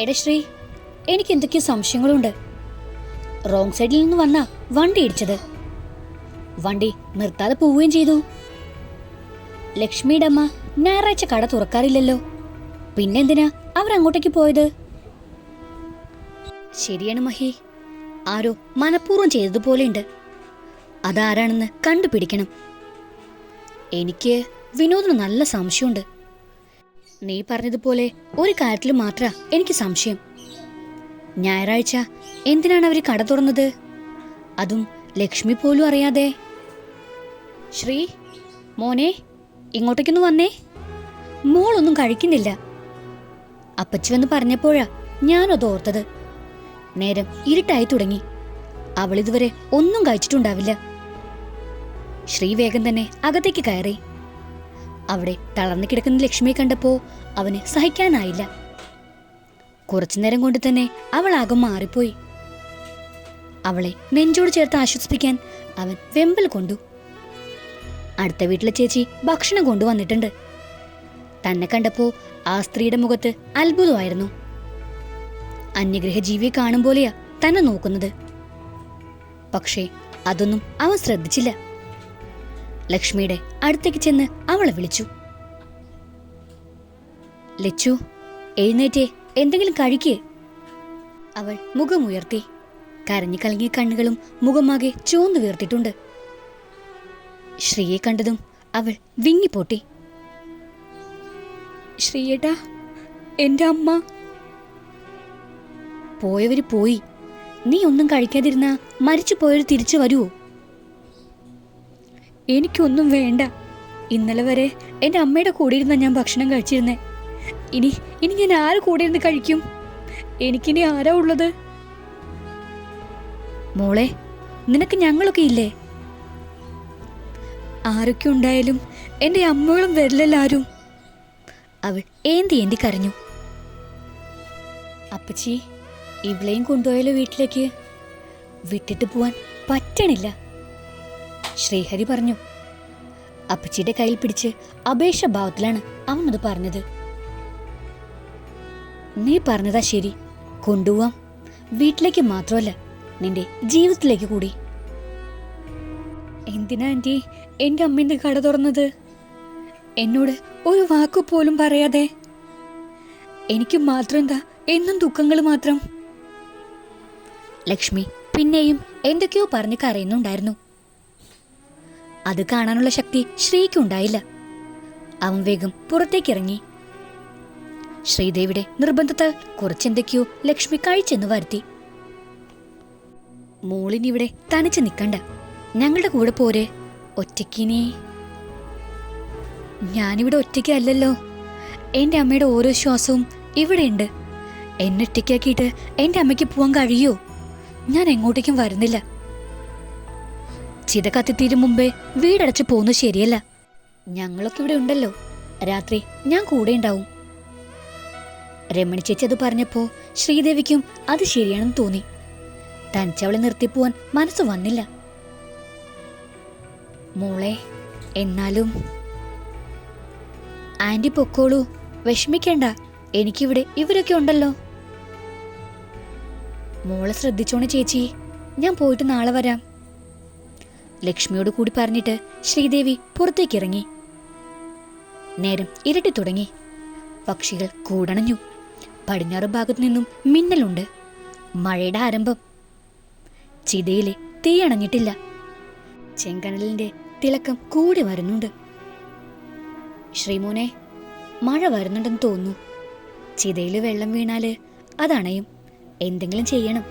എടാ ശ്രീ, എനിക്ക് എന്തൊക്കെയോ സംശയങ്ങളുണ്ട്. റോങ് സൈഡിൽ നിന്ന് വന്നാ വണ്ടി ഇടിച്ചത്. വണ്ടി നിർത്താതെ പോവുകയും ചെയ്തു. ലക്ഷ്മിയുടെ അമ്മ ഞായറാഴ്ച കട തുറക്കാറില്ലല്ലോ, പിന്നെന്തിനാ അവരങ്ങോട്ടേക്ക് പോയത്? ശരിയാണ് മഹി, ആരോ മനഃപൂർവ്വം ചെയ്തതുപോലെയുണ്ട്. അതാരാണെന്ന് കണ്ടുപിടിക്കണം. എനിക്ക് വിനോദിന് നല്ല സംശയമുണ്ട്. നീ പറഞ്ഞതുപോലെ ഒരു കാര്യത്തിൽ മാത്ര എനിക്ക് സംശയം. ഞായറാഴ്ച എന്തിനാണ് അവർ കട തുറന്നത്? അതും ലക്ഷ്മി പോലും അറിയാതെ. ശ്രീ, മോനെ, ഇങ്ങോട്ടേക്കൊന്ന് വന്നേ. മോളൊന്നും കഴിക്കുന്നില്ല. അപ്പച്ചി വന്ന് പറഞ്ഞപ്പോഴാ ഞാനത് ഓർത്തത്. നേരം ഇരുട്ടായി തുടങ്ങി. അവളിതുവരെ ഒന്നും കഴിച്ചിട്ടുണ്ടാവില്ല. ശ്രീ വേഗം തന്നെ അകത്തേക്ക് കയറി. അവിടെ തളർന്നു കിടക്കുന്ന ലക്ഷ്മിയെ കണ്ടപ്പോ അവന് സഹിക്കാനായില്ല. കുറച്ചുനേരം കൊണ്ട് തന്നെ അവൾ ആകെ മാറിപ്പോയി. അവളെ നെഞ്ചോട് ചേർത്ത് ആശ്വസിപ്പിക്കാൻ അവൻ വെമ്പൽ കൊണ്ടു. അടുത്ത വീട്ടിലെ ചേച്ചി ഭക്ഷണം കൊണ്ടുവന്നിട്ടുണ്ട്. തന്നെ കണ്ടപ്പോ ആ സ്ത്രീയുടെ മുഖത്ത് അത്ഭുതമായിരുന്നു. അന്യഗ്രഹ ജീവിയെ കാണും പോലെയാ തന്നെ നോക്കുന്നത്. പക്ഷേ അതൊന്നും അവൻ ശ്രദ്ധിച്ചില്ല. ലക്ഷ്മിയുടെ അടുത്തേക്ക് ചെന്ന് അവളെ വിളിച്ചു. ലച്ചു, എഴുന്നേറ്റേ, എന്തെങ്കിലും കഴിക്കേ. അവൾ മുഖമുയർത്തി. കരഞ്ഞു കലങ്ങിയ കണ്ണുകളും മുഖമാകെ ചുവന്നു വീർത്തിട്ടുണ്ട്. ശ്രീയെ കണ്ടതും അവൾ വിങ്ങിപ്പൊട്ടി. ശ്രീയേട്ടാ, എന്റെ അമ്മ. പോയവര് പോയി. നീ ഒന്നും കഴിക്കാതിരുന്ന മരിച്ചു പോയവര് തിരിച്ചു വരുവോ? എനിക്കൊന്നും വേണ്ട. ഇന്നലെ വരെ എൻ്റെ അമ്മയുടെ കൂടെ ഇരുന്ന ഞാൻ ഭക്ഷണം കഴിച്ചിരുന്നേ. ഇനി ഞാൻ ആരെ കൂടെ ഇരുന്ന് കഴിക്കും? എനിക്കിനി ആരാ ഉള്ളത്? മോളെ, നിനക്ക് ഞങ്ങളൊക്കെ ഇല്ലേ? ആരൊക്കെ ഉണ്ടായാലും എൻ്റെ അമ്മകളും വരില്ലെല്ലാരും. അവൾ ഏന്തി കരഞ്ഞു. അപ്പച്ചി, ഇവളെയും കൊണ്ടുപോയാലോ വീട്ടിലേക്ക്? വിട്ടിട്ട് പോവാൻ പറ്റണില്ല, ശ്രീഹരി പറഞ്ഞു. അപ്പച്ചിയുടെ കയ്യിൽ പിടിച്ച് അപേക്ഷാഭാവത്തിലാണ് അവനത് പറഞ്ഞത്. നീ പറഞ്ഞതാ ശരി, കൊണ്ടുപോവാം. വീട്ടിലേക്ക് മാത്രമല്ല, നിന്റെ ജീവിതത്തിലേക്ക് കൂടി. എന്തിനാ ആന്റി എന്റെ അമ്മേന്റെ കട തുറന്നത്? എന്നോട് ഒരു വാക്കു പോലും പറയാതെ. എനിക്ക് മാത്രം എന്താ എന്നും ദുഃഖങ്ങൾ മാത്രം. ലക്ഷ്മി പിന്നെയും എന്തൊക്കെയോ പറഞ്ഞ് കരയുന്നുണ്ടായിരുന്നു. അത് കാണാനുള്ള ശക്തി ശ്രീക്കുണ്ടായില്ല. അവൻ വേഗം പുറത്തേക്കിറങ്ങി. ശ്രീദേവിയുടെ നിർബന്ധത്താൽ കുറച്ചെന്തൊക്കെയോ ലക്ഷ്മി കഴിച്ചെന്ന് വരുത്തി. മോളിനിവിടെ തനിച്ച് നിൽക്കണ്ട, ഞങ്ങളുടെ കൂടെ പോരെ. ഒറ്റയ്ക്കിനി? ഞാനിവിടെ ഒറ്റയ്ക്കല്ലല്ലോ. എൻ്റെ അമ്മയുടെ ഓരോ ശ്വാസവും ഇവിടെയുണ്ട്. എന്നെ ഒറ്റയ്ക്കാക്കിയിട്ട് എൻ്റെ അമ്മയ്ക്ക് പോവാൻ കഴിയോ? ഞാൻ എങ്ങോട്ടേക്കും വരുന്നില്ല. ചിത കത്തിത്തീരും മുമ്പേ വീടടച്ചു പോകുന്നത് ശരിയല്ല. ഞങ്ങളൊക്കെ ഇവിടെ ഉണ്ടല്ലോ. രാത്രി ഞാൻ കൂടെ ഉണ്ടാവും. രമണി ചേച്ചി അത് പറഞ്ഞപ്പോ ശ്രീദേവിക്കും അത് ശരിയാണെന്ന് തോന്നി. തനിച്ചവളെ നിർത്തിപ്പോവാൻ മനസ്സ് വന്നില്ല. മോളെ, എന്നാലും ആന്റി പൊക്കോളൂ, വിഷമിക്കണ്ട. എനിക്കിവിടെ ഇവരൊക്കെ ഉണ്ടല്ലോ. മോളെ ശ്രദ്ധിച്ചോണേ ചേച്ചി, ഞാൻ പോയിട്ട് നാളെ വരാം. ലക്ഷ്മിയോട് കൂടി പറഞ്ഞിട്ട് ശ്രീദേവി പുറത്തേക്കിറങ്ങി. നേരം ഇരട്ടി തുടങ്ങി. പക്ഷികൾ കൂടണഞ്ഞു. പടിഞ്ഞാറ് ഭാഗത്തു നിന്നും മിന്നലുണ്ട്. മഴയുടെ ആരംഭം. ചിതയിലെ തീയണഞ്ഞിട്ടില്ല. ചെങ്കനലിന്റെ തിളക്കം കൂടി വരുന്നുണ്ട്. ശ്രീമോനെ, മഴ വരുന്നുണ്ടെന്ന് തോന്നുന്നു. ചിതയില് വെള്ളം വീണാല് അതണയും. എന്തെങ്കിലും ചെയ്യണം.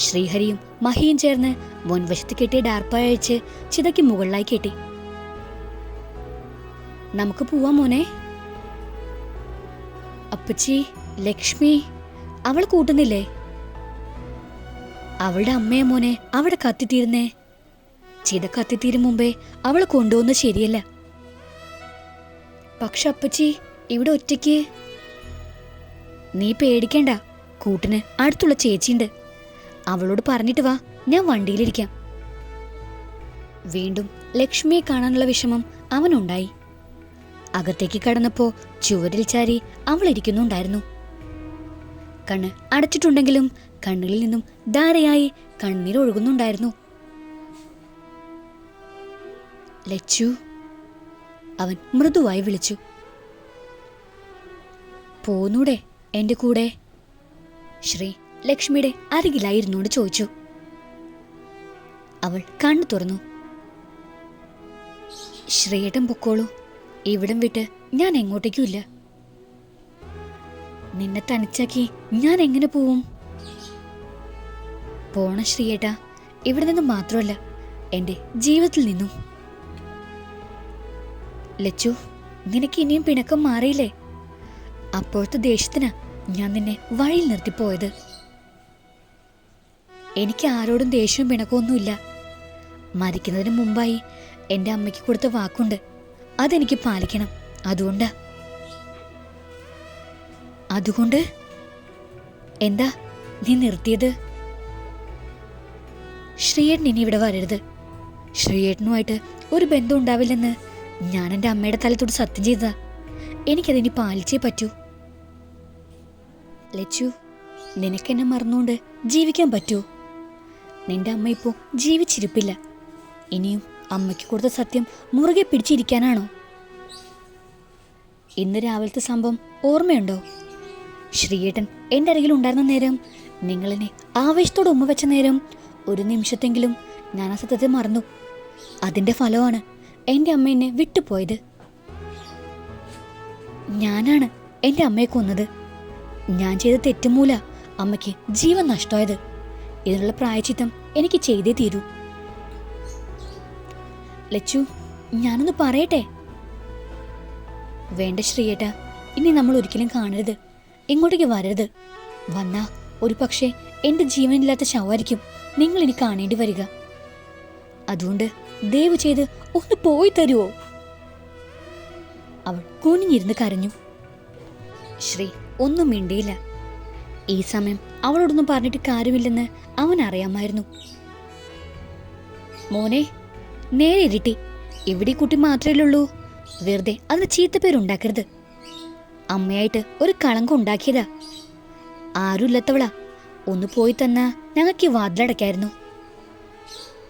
ശ്രീഹരിയും മഹിയും ചേർന്ന് മുൻവശത്ത് കെട്ടിയ ഡാർപ്പായ അഴിച്ച് ചിതയ്ക്ക് മുകളിലായി കെട്ടി. നമുക്ക് പോവാം മോനെ. അപ്പച്ചി, ലക്ഷ്മി അവൾ കൂട്ടുന്നില്ലേ? അവളുടെ അമ്മയെ മോനെ അവിടെ കത്തിത്തീരുന്നേ. ചിത കത്തിത്തീരും മുമ്പേ അവളെ കൊണ്ടുപോകുന്നത് ശരിയല്ല. പക്ഷെ അപ്പച്ചി, ഇവിടെ ഒറ്റയ്ക്ക്. നീ പേടിക്കണ്ട, കൂട്ടിന് അടുത്തുള്ള ചേച്ചിയുണ്ട്. അവളോട് പറഞ്ഞിട്ട് വാ, ഞാൻ വണ്ടിയിലിരിക്കാം. വീണ്ടും ലക്ഷ്മിയെ കാണാനുള്ള വിഷമം അവനുണ്ടായി. അകത്തേക്ക് കടന്നപ്പോ ചുവരിൽ ചാരി അവൾ ഇരിക്കുന്നുണ്ടായിരുന്നു. കണ്ണ് അടച്ചിട്ടുണ്ടെങ്കിലും കണ്ണുകളിൽ നിന്നും ധാരയായി കണ്ണീർ ഒഴുകുന്നുണ്ടായിരുന്നു. ലച്ചു, അവൻ മൃദുവായി വിളിച്ചു. പോന്നൂടെ എന്റെ കൂടെ? ശ്രീ ലക്ഷ്മിയുടെ അരികിലായിരുന്നോണ്ട് ചോദിച്ചു. അവൾ കണ്ണു തുറന്നു. ശ്രീയേട്ടൻ പൊക്കോളൂ, ഇവിടം വിട്ട് ഞാൻ എങ്ങോട്ടേക്കുമില്ല. നിന്നെ തനിച്ചാക്കി ഞാൻ എങ്ങനെ പോവും? പോണ ശ്രീയേട്ടാ, ഇവിടെ നിന്നും മാത്രമല്ല എന്റെ ജീവിതത്തിൽ നിന്നും. ലച്ചു, നിനക്ക് ഇനിയും പിണക്കം മാറിയില്ലേ? അപ്പോഴത്തെ ദേഷ്യത്തിനാ ഞാൻ നിന്നെ വഴിയിൽ നിർത്തിപ്പോയത്. എനിക്ക് ആരോടും ദേഷ്യവും പിണക്കമൊന്നുമില്ല. മരിക്കുന്നതിന് മുമ്പായി എൻ്റെ അമ്മയ്ക്ക് കൊടുത്ത വാക്കുണ്ട്, അതെനിക്ക് പാലിക്കണം. അതുകൊണ്ട് എന്താ നീ നിർത്തിയത്? ശ്രീയേട്ടൻ ഇനി ഇവിടെ വരരുത്. ശ്രീയേട്ടനുമായിട്ട് ഒരു ബന്ധം ഉണ്ടാവില്ലെന്ന് ഞാൻ എൻ്റെ അമ്മയുടെ തലത്തോട് സത്യം ചെയ്തതാ. എനിക്കതിനി പാലിച്ചേ പറ്റൂ. ലച്ചു, നിനക്കെന്നെ മറന്നുകൊണ്ട് ജീവിക്കാൻ പറ്റൂ? നിന്റെ അമ്മ ഇപ്പോൾ ജീവിച്ചിരിപ്പില്ല. ഇനിയും അമ്മയ്ക്ക് കൊടുത്ത സത്യം മുറുകെ പിടിച്ചിരിക്കാനാണോ? ഇന്ന് രാവിലത്തെ സംഭവം ഓർമ്മയുണ്ടോ? ശ്രീയേട്ടൻ എൻ്റെ അരികിൽ ഉണ്ടായിരുന്ന നേരം, നിങ്ങളെന്നെ ആവേശത്തോടെ ഉമ്മ വെച്ച നേരം, ഒരു നിമിഷത്തെങ്കിലും ഞാൻ ആ സത്യത്തെ മറന്നു. അതിൻ്റെ ഫലമാണ് എൻ്റെ അമ്മ എന്നെ വിട്ടുപോയത്. ഞാനാണ് എൻ്റെ അമ്മയെ കൊന്നത്. ഞാൻ ചെയ്ത തെറ്റുമൂല അമ്മയ്ക്ക് ജീവൻ നഷ്ടമായത്. ഇതിനുള്ള പ്രായശ്ചിത്തം എനിക്ക് ചെയ്തേ തീരൂ. ലച്ചു, ഞാനൊന്ന് പറയട്ടെ? വേണ്ട ശ്രീയേട്ടാ, ഇനി നമ്മൾ ഒരിക്കലും കാണരുത്, ഇങ്ങോട്ടേക്ക് വരരുത്. വന്നാ ഒരു പക്ഷേ എൻ്റെ ജീവനില്ലാത്ത ശവമായിരിക്കും നിങ്ങൾ ഇനി കാണേണ്ടി വരിക. അതുകൊണ്ട് ദയവ് ചെയ്ത് ഒന്ന് പോയി തരുമോ? അവൾ കുനിഞ്ഞിരുന്ന് കരഞ്ഞു. ശ്രീ ഒന്നും മിണ്ടിയില്ല. ഈ സമയം അവളോടൊന്നും പറഞ്ഞിട്ട് കാര്യമില്ലെന്ന് അവൻ അറിയാമായിരുന്നു. മോനെ, നേരെ ഇരുട്ടി. ഇവിടെ കുട്ടി മാത്രമേ ഉള്ളൂ. വെറുതെ അതിന് ചീത്തപ്പേരുണ്ടാക്കരുത്. അമ്മയായിട്ട് ഒരു കളങ്കം ഉണ്ടാക്കിയതാ. ആരുമില്ലാത്തവളാ. ഒന്ന് പോയി തന്നാ ഞങ്ങൾക്ക് ഈ വാതിലടയ്ക്കായിരുന്നു.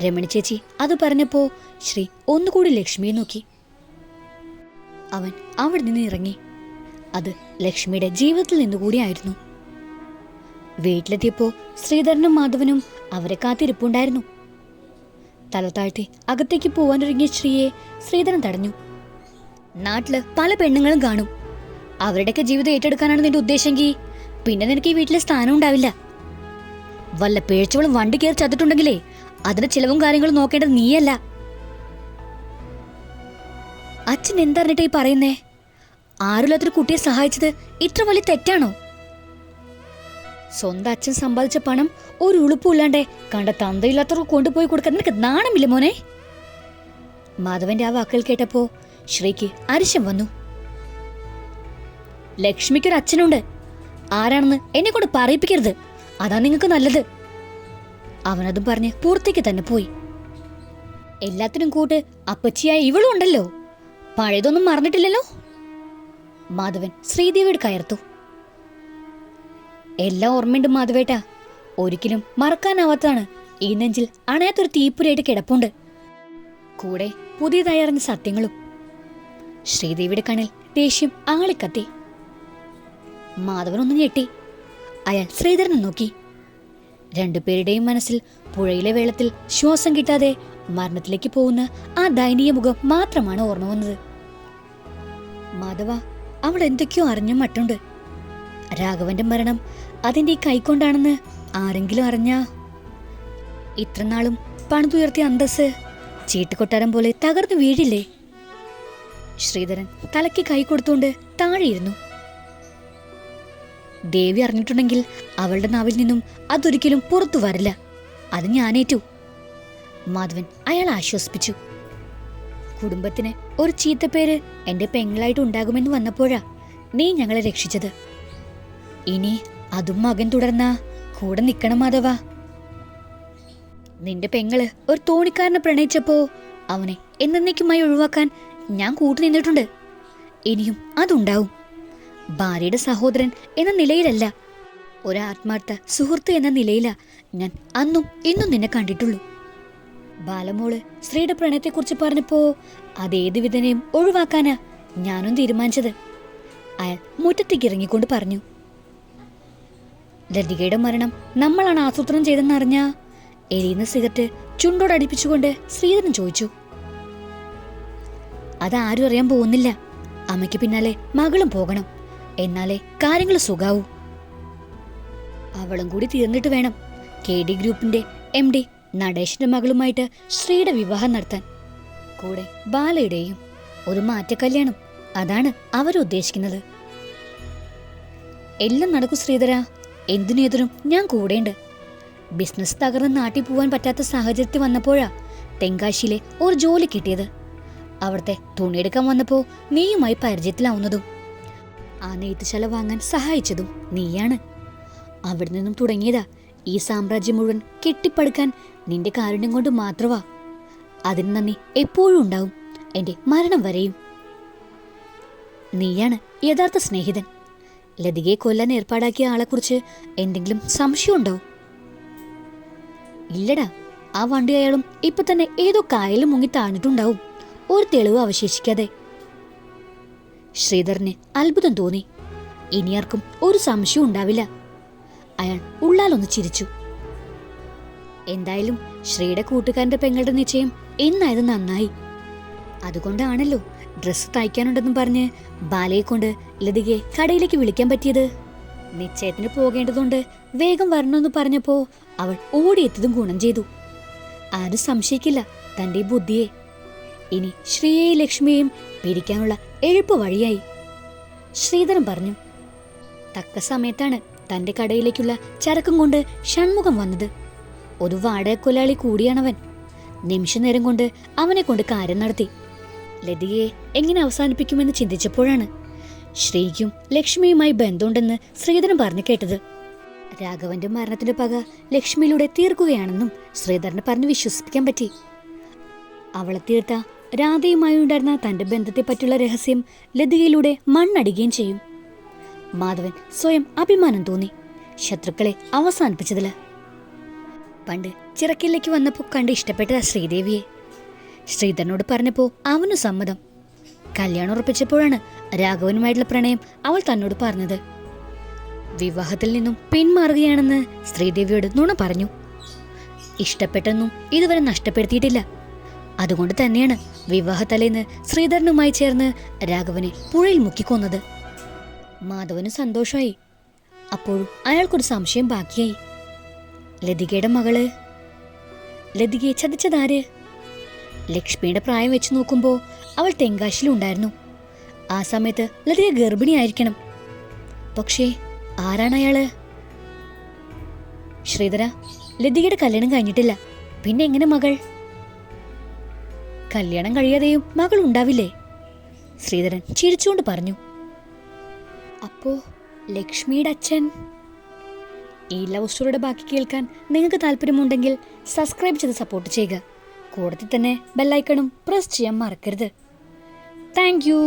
രമണി ചേച്ചി അത് പറഞ്ഞപ്പോ ശ്രീ ഒന്നുകൂടി ലക്ഷ്മിയെ നോക്കി. അവൻ അവിടെ നിന്ന് ഇറങ്ങി. അത് ലക്ഷ്മിയുടെ ജീവിതത്തിൽ നിന്നുകൂടിയായിരുന്നു. വീട്ടിലെത്തിയപ്പോ ശ്രീധരനും മാധവനും അവരെ കാത്തിരിപ്പുണ്ടായിരുന്നു. തല താഴ്ത്തി അകത്തേക്ക് പോവാനൊരുങ്ങിയ ശ്രീയെ ശ്രീധരൻ തടഞ്ഞു. നാട്ടില് പല പെണ്ണുങ്ങളും കാണും. അവരുടെയൊക്കെ ജീവിതം ഏറ്റെടുക്കാനാണ് നിന്റെ ഉദ്ദേശമെങ്കിൽ പിന്നെ നിനക്ക് ഈ വീട്ടിലെ സ്ഥാനം ഉണ്ടാവില്ല. വല്ല പേഴ്ചകളും വണ്ടി കയറി ചത്തിട്ടുണ്ടെങ്കിലേ അതിന്റെ ചിലവും കാര്യങ്ങളും നോക്കേണ്ടത് നീയല്ല. അച്ഛൻ എന്തറിഞ്ഞിട്ടാ ഈ പറയുന്നേ? ആരുമില്ലാത്തൊരു കുട്ടിയെ സഹായിച്ചത് ഇത്ര വലിയ തെറ്റാണോ? സ്വന്തം അച്ഛൻ സമ്പാദിച്ച പണം ഒരു ഉളുപ്പില്ലാണ്ടേ കണ്ട തന്തയില്ലാത്തവർ കൊണ്ടുപോയി കൊടുക്കാൻ നിനക്ക് നാണമില്ല മോനെ? മാധവന്റെ ആ വാക്കുകൾ കേട്ടപ്പോ ശ്രീക്ക് അരിശം വന്നു. ലക്ഷ്മിക്കൊരു അച്ഛനുണ്ട്. ആരാണെന്ന് എന്നെ കൊണ്ട് പറയിപ്പിക്കരുത്, അതാ നിങ്ങൾക്ക് നല്ലത്. അവനതും പറഞ്ഞ് പുറത്തേക്ക് തന്നെ പോയി. എല്ലാത്തിനും കൂട്ട് അപ്പച്ചിയായ ഇവളും ഉണ്ടല്ലോ. പഴയതൊന്നും മറന്നിട്ടില്ലല്ലോ. മാധവൻ ശ്രീദേവിയുടെ കയർത്തു. എല്ലാം ഓർമ്മയുണ്ട് മാധവേട്ടാ. ഒരിക്കലും മറക്കാനാവാത്തതാണ്. ഈ നെഞ്ചിൽ അണയാത്തൊരു തീപ്പുരയായിട്ട് കിടപ്പുണ്ട്. കൂടെ പുതിയതായി അറിഞ്ഞ സത്യങ്ങളും. ശ്രീദേവിയുടെ കണ്ണിൽ ദേഷ്യം ആളിക്കത്തി. മാധവൻ ഒന്ന് ഞെട്ടി. അയാൾ ശ്രീധരനെ നോക്കി. രണ്ടുപേരുടെയും മനസ്സിൽ പുഴയിലെ വെള്ളത്തിൽ ശ്വാസം കിട്ടാതെ മരണത്തിലേക്ക് പോകുന്ന ആ ദയനീയ മുഖം മാത്രമാണ് ഓർമ്മ വന്നത്. മാധവ, അവൾ എന്തൊക്കെയോ അറിഞ്ഞ മട്ടുണ്ട്. രാഘവന്റെ മരണം അതിന്റെ ഈ കൈക്കൊണ്ടാണെന്ന് ആരെങ്കിലും അറിഞ്ഞാ ഇത്രനാളും പണിതുയർത്തിയ അന്തസ് ചീട്ടുകൊട്ടാരം പോലെ തകർന്നു വീഴില്ലേ? ശ്രീധരൻ തലയ്ക്ക് കൈ കൊടുത്തുകൊണ്ട് താഴെയിരുന്നു. ദേവി അറിഞ്ഞിട്ടുണ്ടെങ്കിൽ അവളുടെ നാവിൽ നിന്നും അതൊരിക്കലും പുറത്തു വരില്ല. അത് ഞാനേറ്റു. മാധവൻ അയാൾ ആശ്വസിപ്പിച്ചു. കുടുംബത്തിന് ഒരു ചീത്തപ്പേര് എന്റെ പെങ്ങളായിട്ട് ഉണ്ടാകുമെന്ന് വന്നപ്പോഴാ നീ ഞങ്ങളെ രക്ഷിച്ചത്. ഇനി അതും മകൻ തുടർന്നാ കൂടെ നിക്കണം മാധവ. നിന്റെ പെങ്ങള് ഒരു തോണിക്കാരനെ പ്രണയിച്ചപ്പോ അവനെ എന്നേക്കുമായി ഒഴിവാക്കാൻ ഞാൻ കൂട്ടുനിന്നിട്ടുണ്ട്. ഇനിയും അതുണ്ടാവും. ഭാര്യയുടെ സഹോദരൻ എന്ന നിലയിലല്ല, ഒരു ആത്മാർത്ഥ സുഹൃത്ത് എന്ന നിലയിലാ ഞാൻ അന്നും ഇന്നും നിന്നെ കണ്ടിട്ടുള്ളൂ. ബാലമോള് ശ്രീയുടെ പ്രണയത്തെക്കുറിച്ച് പറഞ്ഞപ്പോ അതേത് വിധനെയും ഒഴിവാക്കാനാ ഞാനും തീരുമാനിച്ചത്. അയാൾ മുറ്റത്തേക്ക് ഇറങ്ങിക്കൊണ്ട് പറഞ്ഞു. ലതികയുടെ മരണം നമ്മളാണ് ആസൂത്രണം ചെയ്തെന്നറിഞ്ഞ എരിയുന്ന സിഗരറ്റ് ചുണ്ടോടടിപ്പിച്ചുകൊണ്ട് ശ്രീധരൻ ചോദിച്ചു. അതാരും അറിയാൻ പോകുന്നില്ല. അമ്മയ്ക്ക് പിന്നാലെ മകളും പോകണം, എന്നാലേ കാര്യങ്ങൾ സുഖാവൂ. അവളും കൂടി തീർന്നിട്ട് വേണം KD ഗ്രൂപ്പിന്റെ MD നടേശന്റെ മകളുമായിട്ട് ശ്രീയുടെ വിവാഹം നടത്താൻ. കൂടെ ബാലയുടെയും ഒരു മാറ്റക്കല്യാണം. അതാണ് അവരുദ്ദേശിക്കുന്നത്. എല്ലാം നടക്കും ശ്രീധര, എന്തിനേതിനും ഞാൻ കൂടെയുണ്ട്. ബിസിനസ് തകർന്ന് നാട്ടിൽ പോവാൻ പറ്റാത്ത സാഹചര്യത്തിൽ വന്നപ്പോഴാ തെങ്കാശിയിലെ ഒരു ജോലി കിട്ടിയത്. അവിടുത്തെ തുണിയെടുക്കാൻ വന്നപ്പോ നീയുമായി പരിചയത്തിലാവുന്നതും ആ നെയ്ത്തുശാല വാങ്ങാൻ സഹായിച്ചതും നീയാണ്. അവിടെ നിന്നും തുടങ്ങിയതാ ഈ സാമ്രാജ്യം മുഴുവൻ കെട്ടിപ്പടുക്കാൻ നിന്റെ കാരുണ്യം കൊണ്ട് മാത്രമാ. അതിന് നന്ദി എപ്പോഴും ഉണ്ടാവും, എന്റെ മരണം വരെയും. നീയാണ് യഥാർത്ഥ സ്നേഹിതൻ. ലതികയെ കൊല്ലാൻ ഏർപ്പാടാക്കിയ ആളെക്കുറിച്ച് എന്തെങ്കിലും സംശയമുണ്ടോ? ഇല്ലടാ, ആ വണ്ടി അയാളും ഇപ്പൊ തന്നെ ഏതോ കായലിൽ മുങ്ങി താഴ്ന്നിട്ടുണ്ടാവും, ഒരു തെളിവ് അവശേഷിക്കാതെ. ശ്രീധരന് അത്ഭുതം തോന്നി. ഇനിയാർക്കും ഒരു സംശയവും ഉണ്ടാവില്ല. അയാൾ ഉള്ളാലൊന്ന് ചിരിച്ചു. എന്തായാലും ശ്രീയുടെ കൂട്ടുകാരന്റെ പെങ്ങളുടെ നിശ്ചയം എന്നായത് നന്നായി. അതുകൊണ്ടാണല്ലോ ഡ്രസ്സ് തയ്ക്കാനുണ്ടെന്നും പറഞ്ഞ് ബാലയെ കൊണ്ട് ലതികയെ കടയിലേക്ക് വിളിക്കാൻ പറ്റിയത്. നിശ്ചയത്തിന് പോകേണ്ടതുകൊണ്ട് വേഗം വരണമെന്ന് പറഞ്ഞപ്പോ അവൾ ഓടിയെത്തതും ഗുണം ചെയ്തു. ആരും സംശയിക്കില്ല തന്റെ ബുദ്ധിയെ. ഇനി ശ്രീയെയും ലക്ഷ്മിയെയും പിരിക്കാനുള്ള എളുപ്പ വഴിയായി. ശ്രീധരൻ പറഞ്ഞു. തക്ക സമയത്താണ് തന്റെ കടയിലേക്കുള്ള ചരക്കും കൊണ്ട് ഷൺമുഖം വന്നത്. ഒരു വാടകക്കൊലാളി കൂടിയാണവൻ. നിമിഷനേരം കൊണ്ട് അവനെ കൊണ്ട് കാര്യം നടത്തി. ലതികയെ എങ്ങനെ അവസാനിപ്പിക്കുമെന്ന് ചിന്തിച്ചപ്പോഴാണ് ശ്രീക്കും ലക്ഷ്മിയുമായി ബന്ധമുണ്ടെന്ന് ശ്രീധരൻ പറഞ്ഞു കേട്ടത്. രാഘവന്റെ മരണത്തിന്റെ പക ലക്ഷ്മിയിലൂടെ തീർക്കുകയാണെന്നും ശ്രീധരന് പറഞ്ഞ് വിശ്വസിപ്പിക്കാൻ പറ്റി. അവളെ തീർത്ത രാധയുമായി ഉണ്ടായിരുന്ന തന്റെ ബന്ധത്തെപ്പറ്റിയുള്ള രഹസ്യം ലതികയിലൂടെ മണ്ണടിക്കുകയും ചെയ്യും. മാധവൻ സ്വയം അഭിമാനം തോന്നി ശത്രുക്കളെ അവസാനിപ്പിച്ചതില്. പണ്ട് ചിറക്കിലേക്ക് വന്നപ്പോൾ കണ്ട് ഇഷ്ടപ്പെട്ട ശ്രീദേവിയെ ശ്രീധരനോട് പറഞ്ഞപ്പോ അവനു സമ്മതം. കല്യാണം ഉറപ്പിച്ചപ്പോഴാണ് രാഘവനുമായിട്ടുള്ള പ്രണയം അവൾ തന്നോട് പറഞ്ഞത്. വിവാഹത്തിൽ നിന്നും പിന്മാറുകയാണെന്ന് ശ്രീദേവിയോട് നുണ പറഞ്ഞു. ഇഷ്ടപ്പെട്ടെന്നും ഇതുവരെ നഷ്ടപ്പെടുത്തിയിട്ടില്ല. അതുകൊണ്ട് തന്നെയാണ് വിവാഹത്തലേന്ന് ശ്രീധരനുമായി ചേർന്ന് രാഘവനെ പുഴയിൽ മുക്കിക്കൊന്നത്. മാധവന് സന്തോഷമായി. അപ്പോഴും അയാൾക്കൊരു സംശയം ബാക്കിയായി. ലതികയുടെ മകള്, ലതികയെ ചതിച്ചതാര്? ലക്ഷ്മിയുടെ പ്രായം വെച്ച് നോക്കുമ്പോൾ അവൾ തെങ്കാശിയിലുണ്ടായിരുന്നു. ആ സമയത്ത് ലതിക ഗർഭിണിയായിരിക്കണം. പക്ഷേ ആരാണ് അയാള്? ശ്രീധര, ലതികയുടെ കല്യാണം കഴിഞ്ഞിട്ടില്ല, പിന്നെ എങ്ങനെ മകൾ? കല്യാണം കഴിയാതെയും മകൾ ഉണ്ടാവില്ലേ? ശ്രീധരൻ ചിരിച്ചുകൊണ്ട് പറഞ്ഞു. അപ്പോ ലക്ഷ്മിയുടെ അച്ഛൻ? ഈ ലവ് സ്റ്റോറിയുടെ ബാക്കി കേൾക്കാൻ നിങ്ങൾക്ക് താല്പര്യമുണ്ടെങ്കിൽ സബ്സ്ക്രൈബ് ചെയ്ത് സപ്പോർട്ട് ചെയ്യുക. കൂടത്തിൽ തന്നെ ബെല്ലൈക്കണും പ്രസ് ചെയ്യാൻ മറക്കരുത്. Thank you.